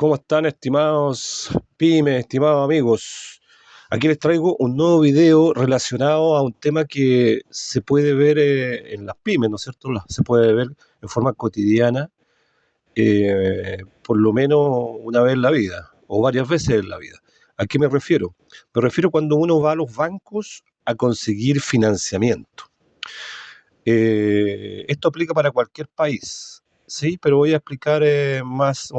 ¿Cómo están, estimados pymes, estimados amigos? Aquí les traigo un nuevo video relacionado a un tema que se puede ver en las pymes, ¿no es cierto? Se puede ver en forma cotidiana, por lo menos una vez en la vida, o varias veces en la vida. ¿A qué me refiero? Me refiero cuando uno va a los bancos a conseguir financiamiento. Esto aplica para cualquier país, sí, pero voy a explicar más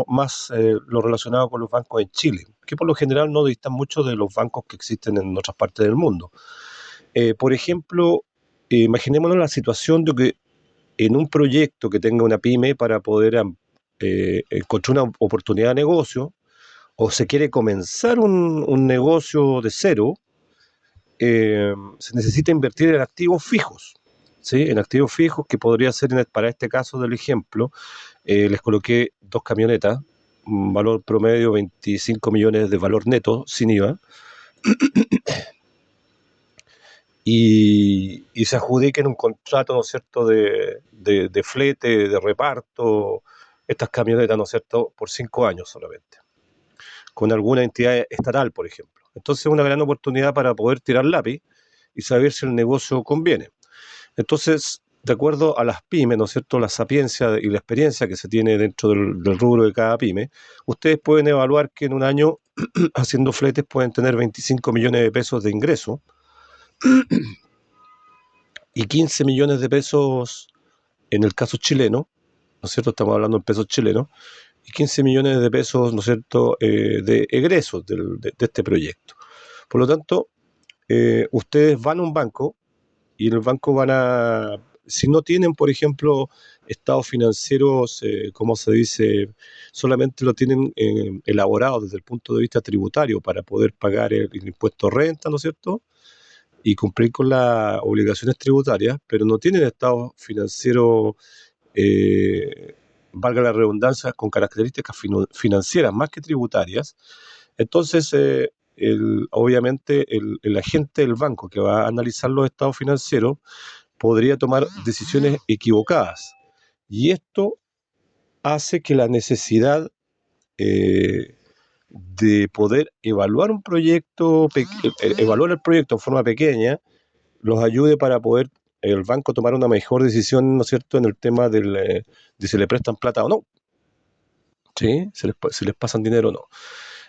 lo relacionado con los bancos en Chile, que por lo general no distan mucho de los bancos que existen en otras partes del mundo. Por ejemplo, imaginémonos la situación de que en un proyecto que tenga una pyme para poder encontrar una oportunidad de negocio, o se quiere comenzar un negocio de cero, se necesita invertir en activos fijos, ¿sí? En activos fijos que podría ser, para este caso del ejemplo, les coloqué dos camionetas, un valor promedio 25 millones de valor neto sin IVA, y se adjudiquen un contrato, ¿no es cierto?, de flete, de reparto, estas camionetas, ¿no es cierto?, por 5 años solamente, con alguna entidad estatal, por ejemplo. Entonces es una gran oportunidad para poder tirar lápiz y saber si el negocio conviene. Entonces, de acuerdo a las pymes, ¿no es cierto?, la sapiencia y la experiencia que se tiene dentro del rubro de cada pyme, ustedes pueden evaluar que en un año, haciendo fletes, pueden tener 25 millones de pesos de ingreso y 15 millones de pesos en el caso chileno, ¿no es cierto?, estamos hablando en pesos chilenos, y 15 millones de pesos, ¿no es cierto?, de egresos de este proyecto. Por lo tanto, ustedes van a un banco y en el banco si no tienen, por ejemplo, estados financieros, como se dice, solamente lo tienen elaborado desde el punto de vista tributario para poder pagar el impuesto de renta, ¿no es cierto?, y cumplir con las obligaciones tributarias, pero no tienen estados financieros, eh, valga la redundancia, con características financieras más que tributarias. Entonces, obviamente, el agente del banco que va a analizar los estados financieros podría tomar decisiones equivocadas. Y esto hace que la necesidad de poder evaluar un proyecto, evaluar el proyecto en forma pequeña, los ayude para poder el banco tomar una mejor decisión, ¿no es cierto?, en el tema de si le prestan plata o no, ¿sí? Si les pasan dinero o no.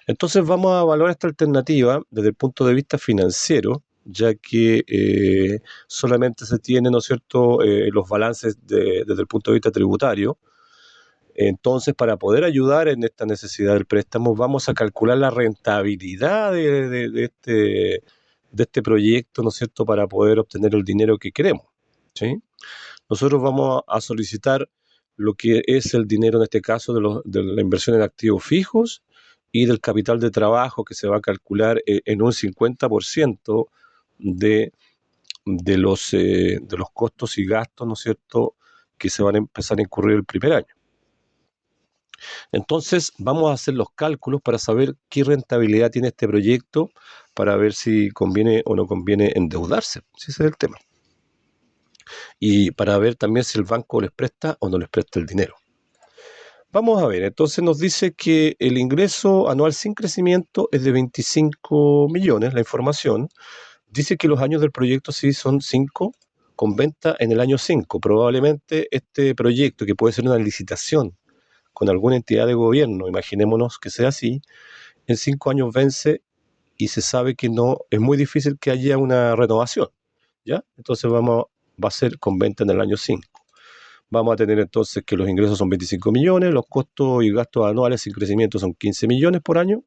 Entonces vamos a evaluar esta alternativa desde el punto de vista financiero, ya que solamente se tienen, ¿no es cierto?, los balances desde el punto de vista tributario. Entonces, para poder ayudar en esta necesidad del préstamo, vamos a calcular la rentabilidad de este proyecto, ¿no es cierto?, para poder obtener el dinero que queremos, ¿sí? Nosotros vamos a solicitar lo que es el dinero, en este caso, de la inversión en activos fijos y del capital de trabajo, que se va a calcular en un 50% de, de los costos y gastos, ¿no es cierto?, que se van a empezar a incurrir el primer año. Entonces, vamos a hacer los cálculos para saber qué rentabilidad tiene este proyecto, para ver si conviene o no conviene endeudarse, si ese es el tema. Y para ver también si el banco les presta o no les presta el dinero. Vamos a ver, entonces nos dice que el ingreso anual sin crecimiento es de 25 millones, la información. Dice que los años del proyecto sí son 5, con venta en el año 5. Probablemente este proyecto, que puede ser una licitación con alguna entidad de gobierno, imaginémonos que sea así, en 5 años vence y se sabe que no, es muy difícil que haya una renovación, ¿ya? Entonces va a ser con venta en el año 5. Vamos a tener entonces que los ingresos son 25 millones, los costos y gastos anuales sin crecimiento son 15 millones por año.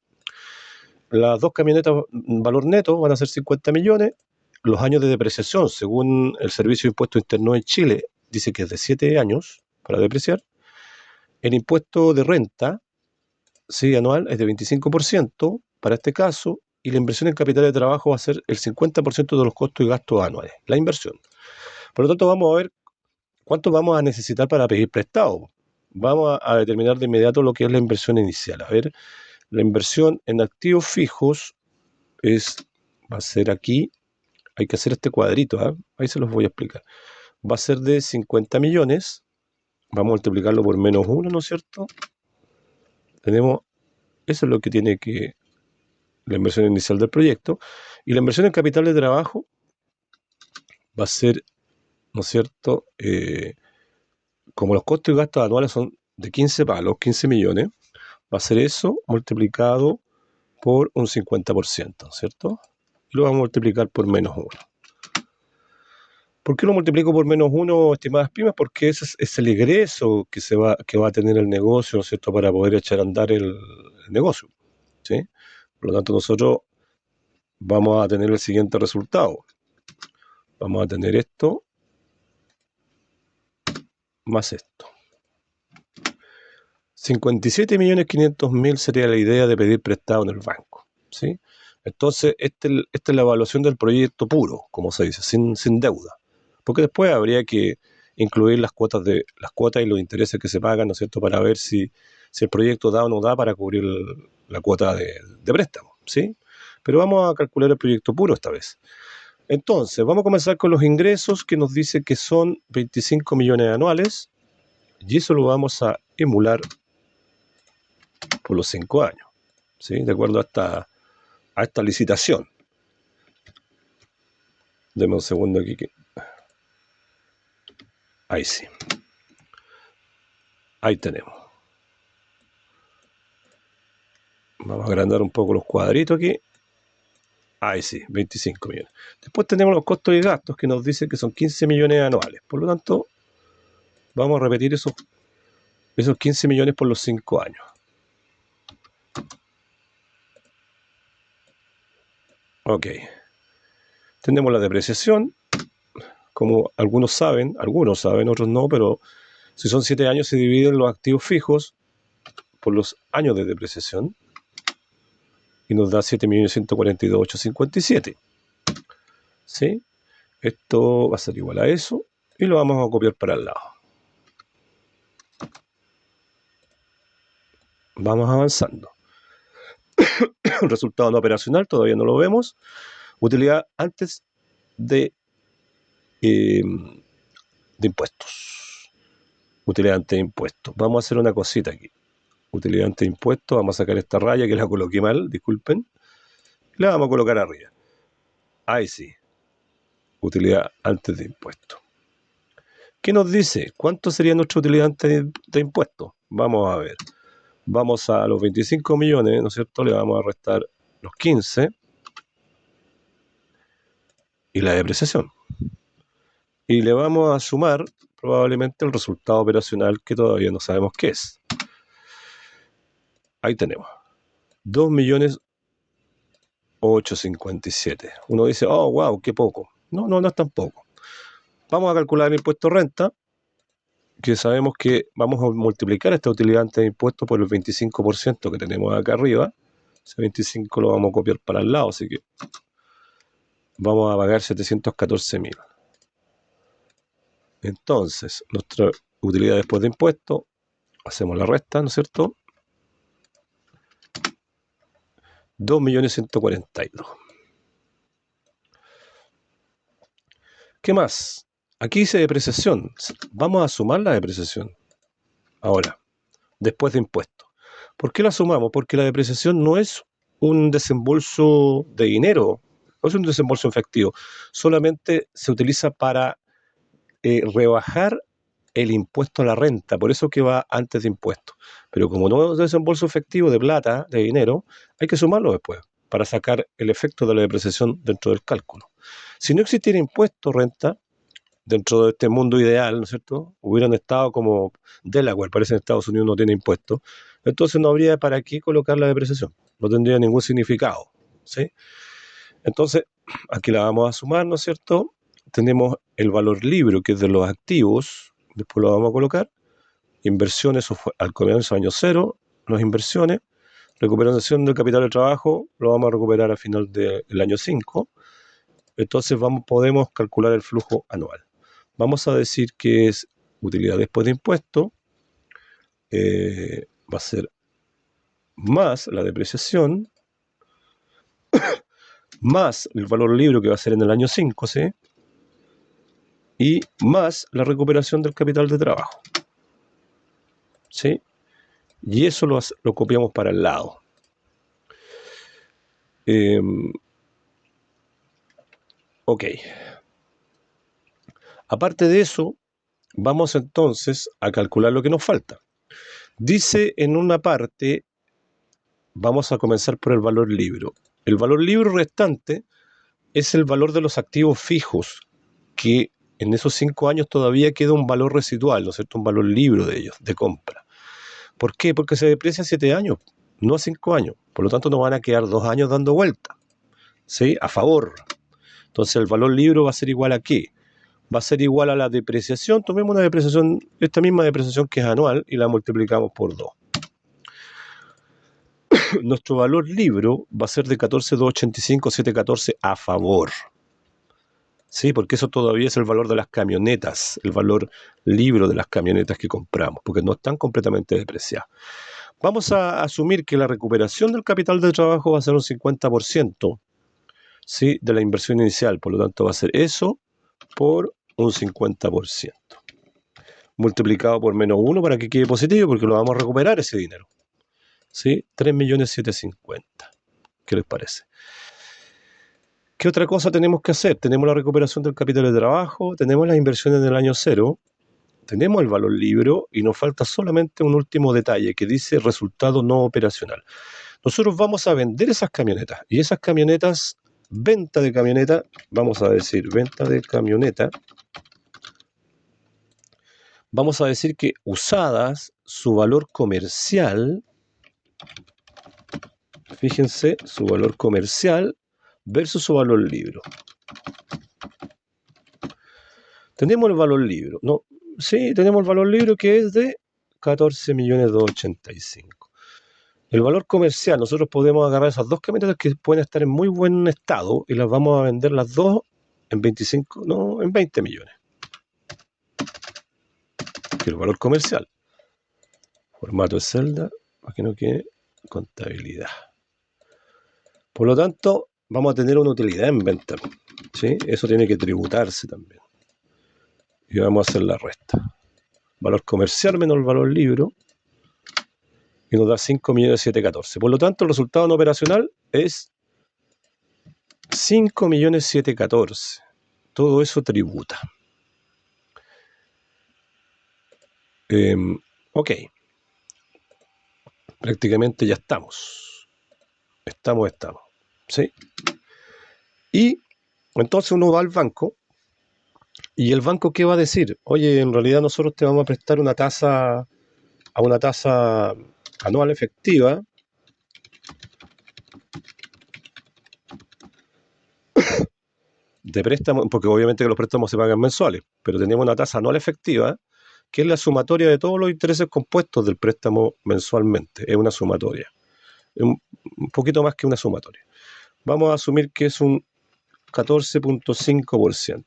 Las dos camionetas, valor neto, van a ser 50 millones. Los años de depreciación, según el Servicio de Impuestos Internos en Chile, dice que es de 7 años para depreciar. El impuesto de renta, sí, anual, es de 25% para este caso, y la inversión en capital de trabajo va a ser el 50% de los costos y gastos anuales, la inversión. Por lo tanto, vamos a ver cuánto vamos a necesitar para pedir prestado. Vamos a determinar de inmediato lo que es la inversión inicial. A ver, la inversión en activos fijos va a ser aquí, hay que hacer este cuadrito, ¿eh? Ahí se los voy a explicar. Va a ser de 50 millones, vamos a multiplicarlo por menos 1, ¿no es cierto? Tenemos Eso es lo que tiene que la inversión inicial del proyecto. Y la inversión en capital de trabajo va a ser, ¿no es cierto? Como los costos y gastos anuales son de 15 palos, 15 millones, va a ser eso multiplicado por un 50%, ¿cierto? Y lo vamos a multiplicar por -1. ¿Por qué lo multiplico por -1, estimadas pymes? Porque ese es el egreso que va a tener el negocio, ¿no es cierto?, para poder echar a andar el negocio, ¿sí? Por lo tanto, nosotros vamos a tener el siguiente resultado. Vamos a tener esto más esto. 57.500.000 sería la idea de pedir prestado en el banco, ¿sí? Entonces, esta es la evaluación del proyecto puro, como se dice, sin deuda. Porque después habría que incluir las cuotas y los intereses que se pagan, ¿no es cierto?, para ver si el proyecto da o no da para cubrir la cuota de préstamo, ¿sí? Pero vamos a calcular el proyecto puro esta vez. Entonces, vamos a comenzar con los ingresos, que nos dice que son 25 millones anuales, y eso lo vamos a emular por los 5 años, ¿sí? De acuerdo a esta licitación. Deme un segundo aquí. Ahí sí. Ahí tenemos. Vamos a agrandar un poco los cuadritos aquí. Ahí sí, 25 millones. Después tenemos los costos y gastos, que nos dicen que son 15 millones anuales. Por lo tanto, vamos a repetir esos 15 millones por los 5 años. Ok. Tenemos la depreciación. Como algunos saben, otros no, pero si son 7 años se dividen los activos fijos por los años de depreciación y nos da 7.142.857. ¿Sí? Esto va a ser igual a eso y lo vamos a copiar para el lado. Vamos avanzando. Resultado no operacional, todavía no lo vemos. Utilidad antes de impuestos. Utilidad antes de impuestos. Vamos a hacer una cosita aquí. Utilidad antes de impuestos. Vamos a sacar esta raya que la coloqué mal, disculpen. La vamos a colocar arriba. Ahí sí. Utilidad antes de impuestos. ¿Qué nos dice? ¿Cuánto sería nuestra utilidad antes de impuestos? Vamos a ver. Vamos a los 25 millones, ¿no es cierto? Le vamos a restar los 15 y la depreciación. Y le vamos a sumar probablemente el resultado operacional, que todavía no sabemos qué es. Ahí tenemos. 2.857.000. Uno dice, oh, wow, qué poco. No, no es tan poco. Vamos a calcular el impuesto de renta, que sabemos que vamos a multiplicar esta utilidad antes de impuestos por el 25% que tenemos acá arriba. Ese 25 lo vamos a copiar para el lado, así que vamos a pagar 714.000. Entonces, nuestra utilidad después de impuestos, hacemos la resta, ¿no es cierto? 2.142.000. ¿Qué más? Aquí dice depreciación. Vamos a sumar la depreciación. Ahora, después de impuestos. ¿Por qué la sumamos? Porque la depreciación no es un desembolso de dinero, no es un desembolso efectivo. Solamente se utiliza para rebajar el impuesto a la renta, por eso que va antes de impuestos. Pero como no es desembolso efectivo de plata, de dinero, hay que sumarlo después para sacar el efecto de la depreciación dentro del cálculo. Si no existiera impuesto renta, dentro de este mundo ideal, ¿no es cierto?, hubieran estado como Delaware, parece que en Estados Unidos no tiene impuestos, entonces no habría para qué colocar la depreciación, no tendría ningún significado, ¿sí? Entonces, aquí la vamos a sumar, ¿no es cierto? Tenemos el valor libre, que es de los activos, después lo vamos a colocar, inversiones, eso fue al comienzo, año cero, las inversiones, recuperación del capital de trabajo, lo vamos a recuperar al final del año 5, entonces podemos calcular el flujo anual. Vamos a decir que es utilidad después de impuesto, va a ser más la depreciación, más el valor libre que va a ser en el año 5, ¿sí? Y más la recuperación del capital de trabajo, ¿sí? Y eso lo copiamos para el lado. Ok. Aparte de eso, vamos entonces a calcular lo que nos falta. Dice en una parte, vamos a comenzar por el valor libro. El valor libro restante es el valor de los activos fijos, que en esos 5 años todavía queda un valor residual, ¿no es cierto? Un valor libro de ellos, de compra. ¿Por qué? Porque se deprecia a 7 años, no a 5 años. Por lo tanto, nos van a quedar 2 años dando vuelta, ¿sí? A favor. Entonces, el valor libro va a ser igual a ¿qué? Va a ser igual a la depreciación. Tomemos una depreciación, esta misma depreciación que es anual, y la multiplicamos por 2. Nuestro valor libro va a ser de 14,285, 714 a favor. Sí, porque eso todavía es el valor de las camionetas, el valor libro de las camionetas que compramos, porque no están completamente depreciadas. Vamos a asumir que la recuperación del capital de trabajo va a ser un 50%, ¿sí? De la inversión inicial. Por lo tanto, va a ser eso por un 50%. Multiplicado por menos 1 para que quede positivo, porque lo vamos a recuperar ese dinero. ¿Sí? 3.750.000. ¿Qué les parece? ¿Qué otra cosa tenemos que hacer? Tenemos la recuperación del capital de trabajo, tenemos las inversiones en el año cero, tenemos el valor libro y nos falta solamente un último detalle que dice resultado no operacional. Nosotros vamos a vender esas camionetas y esas camionetas, venta de camioneta, vamos a decir venta de camioneta, vamos a decir que usadas, su valor comercial, fíjense, su valor comercial versus su valor libro. Tenemos el valor libro, ¿no? Sí, tenemos el valor libro que es de 14.285.000. El valor comercial, nosotros podemos agarrar esas dos camionetas que pueden estar en muy buen estado y las vamos a vender las dos en 25, no, en 20 millones. Que el valor comercial. Formato de celda, para que no quede contabilidad. Por lo tanto, vamos a tener una utilidad en venta, ¿sí? Eso tiene que tributarse también. Y vamos a hacer la resta. Valor comercial menos el valor libro. Y nos da 5.714.000. Por lo tanto, el resultado no operacional es 5.714.000. Todo eso tributa. Ok. Prácticamente ya estamos. Estamos. ¿Sí? Y entonces uno va al banco. ¿Y el banco qué va a decir? Oye, en realidad nosotros te vamos a prestar una tasa anual efectiva de préstamo, porque obviamente que los préstamos se pagan mensuales, pero tenemos una tasa anual efectiva que es la sumatoria de todos los intereses compuestos del préstamo mensualmente. Es una sumatoria. Un poquito más que una sumatoria. Vamos a asumir que es un 14,5%.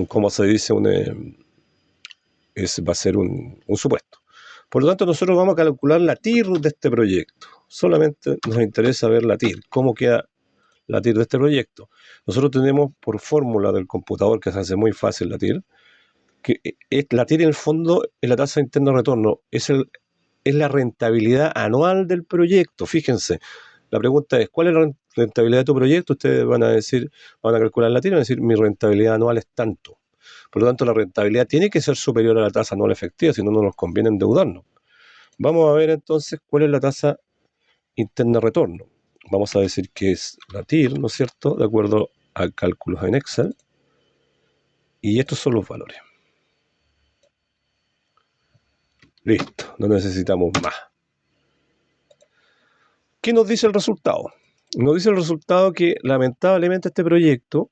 ¿Cómo se dice? Va a ser un supuesto. Por lo tanto, nosotros vamos a calcular la TIR de este proyecto. Solamente nos interesa ver la TIR. ¿Cómo queda la TIR de este proyecto? Nosotros tenemos por fórmula del computador, que se hace muy fácil la TIR, que la TIR en el fondo es la tasa interna de retorno, es la rentabilidad anual del proyecto. Fíjense, la pregunta es, ¿cuál es la rentabilidad de tu proyecto? Ustedes van a calcular la TIR y van a decir, mi rentabilidad anual es tanto. Por lo tanto, la rentabilidad tiene que ser superior a la tasa anual efectiva, si no, no nos conviene endeudarnos. Vamos a ver entonces cuál es la tasa interna de retorno. Vamos a decir que es la TIR, ¿no es cierto?, de acuerdo a cálculos en Excel. Y estos son los valores. Listo, no necesitamos más. ¿Qué nos dice el resultado? Nos dice el resultado que lamentablemente este proyecto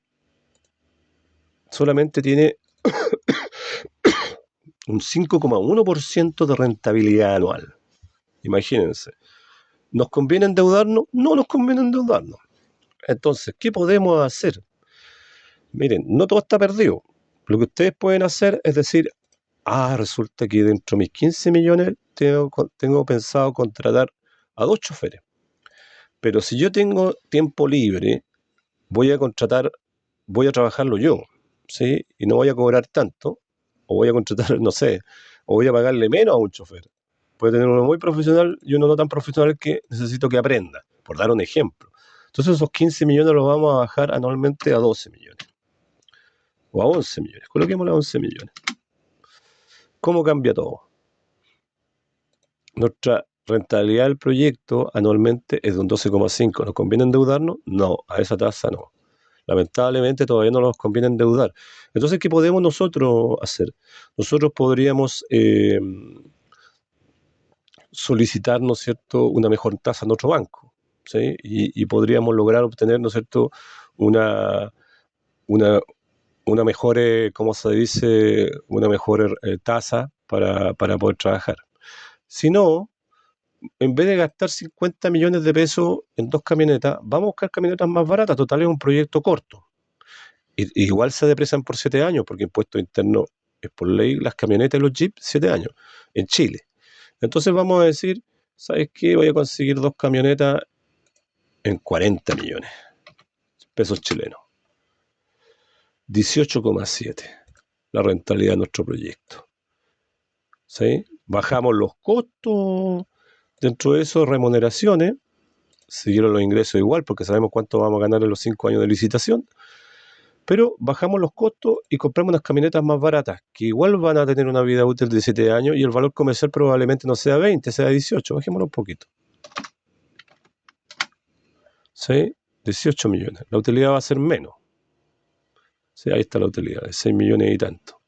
solamente tiene un 5,1% de rentabilidad anual. Imagínense. ¿Nos conviene endeudarnos? No nos conviene endeudarnos. Entonces, ¿qué podemos hacer? Miren, no todo está perdido. Lo que ustedes pueden hacer es decir, resulta que dentro de mis 15 millones tengo pensado contratar a 2 choferes. Pero si yo tengo tiempo libre, voy a trabajarlo yo, ¿sí? Y no voy a cobrar tanto, o voy a contratar, no sé, o voy a pagarle menos a un chofer. Puede tener uno muy profesional y uno no tan profesional que necesito que aprenda, por dar un ejemplo. Entonces esos 15 millones los vamos a bajar anualmente a 12 millones. O a 11 millones. Coloquémoslo a 11 millones. ¿Cómo cambia todo? Nuestra rentabilidad del proyecto anualmente es de un 12,5. ¿Nos conviene endeudarnos? No, a esa tasa no. Lamentablemente todavía no nos conviene endeudar. Entonces, ¿qué podemos nosotros hacer? Nosotros podríamos solicitar, ¿no es cierto?, una mejor tasa en otro banco, ¿sí? Y podríamos lograr obtener, ¿no es cierto?, una, una, una mejor, ¿cómo se dice?, una mejor tasa para poder trabajar. Si no, en vez de gastar 50 millones de pesos en 2 camionetas, vamos a buscar camionetas más baratas. Total, es un proyecto corto. Igual se depresan por 7 años, porque impuesto interno es por ley las camionetas y los jeeps 7 años en Chile. Entonces vamos a decir, ¿sabes qué? Voy a conseguir 2 camionetas en 40 millones pesos chilenos. 18,7 la rentabilidad de nuestro proyecto. ¿Sí? Bajamos los costos, dentro de eso remuneraciones, siguieron los ingresos igual porque sabemos cuánto vamos a ganar en los 5 años de licitación, pero bajamos los costos y compramos unas camionetas más baratas, que igual van a tener una vida útil de 7 años y el valor comercial probablemente no sea 20, sea 18, bajémoslo un poquito. ¿Sí? 18 millones. La utilidad va a ser menos. ¿Sí? Ahí está la utilidad, de 6 millones y tanto.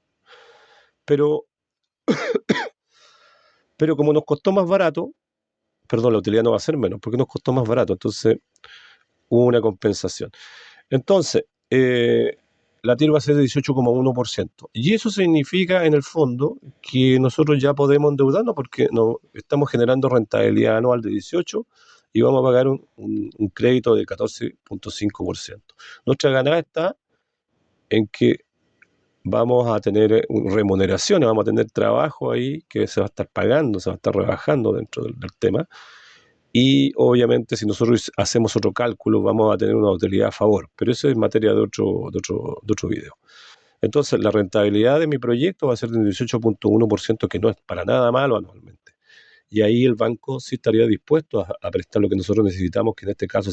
Pero como nos costó más barato, perdón, la utilidad no va a ser menos, porque nos costó más barato, entonces hubo una compensación. Entonces, la TIR va a ser de 18,1%. Y eso significa, en el fondo, que nosotros ya podemos endeudarnos porque estamos generando rentabilidad anual de 18 y vamos a pagar un crédito de 14,5%. Nuestra ganada está en que vamos a tener remuneraciones, vamos a tener trabajo ahí que se va a estar pagando, se va a estar rebajando dentro del tema. Y obviamente si nosotros hacemos otro cálculo vamos a tener una utilidad a favor, pero eso es materia de otro video. Entonces la rentabilidad de mi proyecto va a ser del 18,1%, que no es para nada malo anualmente. Y ahí el banco sí estaría dispuesto a prestar lo que nosotros necesitamos, que en este caso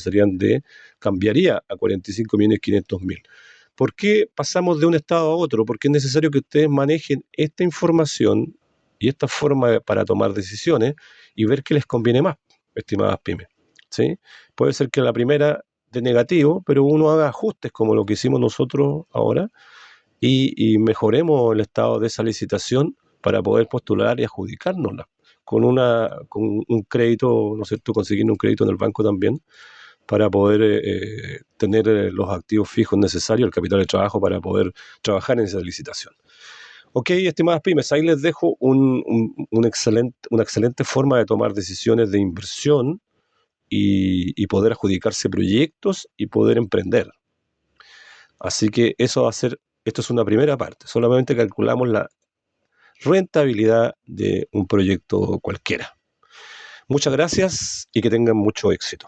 cambiaría a 45.500.000. ¿Por qué pasamos de un estado a otro? Porque es necesario que ustedes manejen esta información y esta forma para tomar decisiones y ver qué les conviene más, estimadas pymes. ¿Sí? Puede ser que la primera de negativo, pero uno haga ajustes como lo que hicimos nosotros ahora y mejoremos el estado de esa licitación para poder postular y adjudicárnosla con un crédito, ¿no es cierto?, consiguiendo un crédito en el banco también para poder tener los activos fijos necesarios, el capital de trabajo para poder trabajar en esa licitación. Ok, estimadas pymes, ahí les dejo una excelente forma de tomar decisiones de inversión y poder adjudicarse proyectos y poder emprender. Así que esto es una primera parte, solamente calculamos la rentabilidad de un proyecto cualquiera. Muchas gracias y que tengan mucho éxito.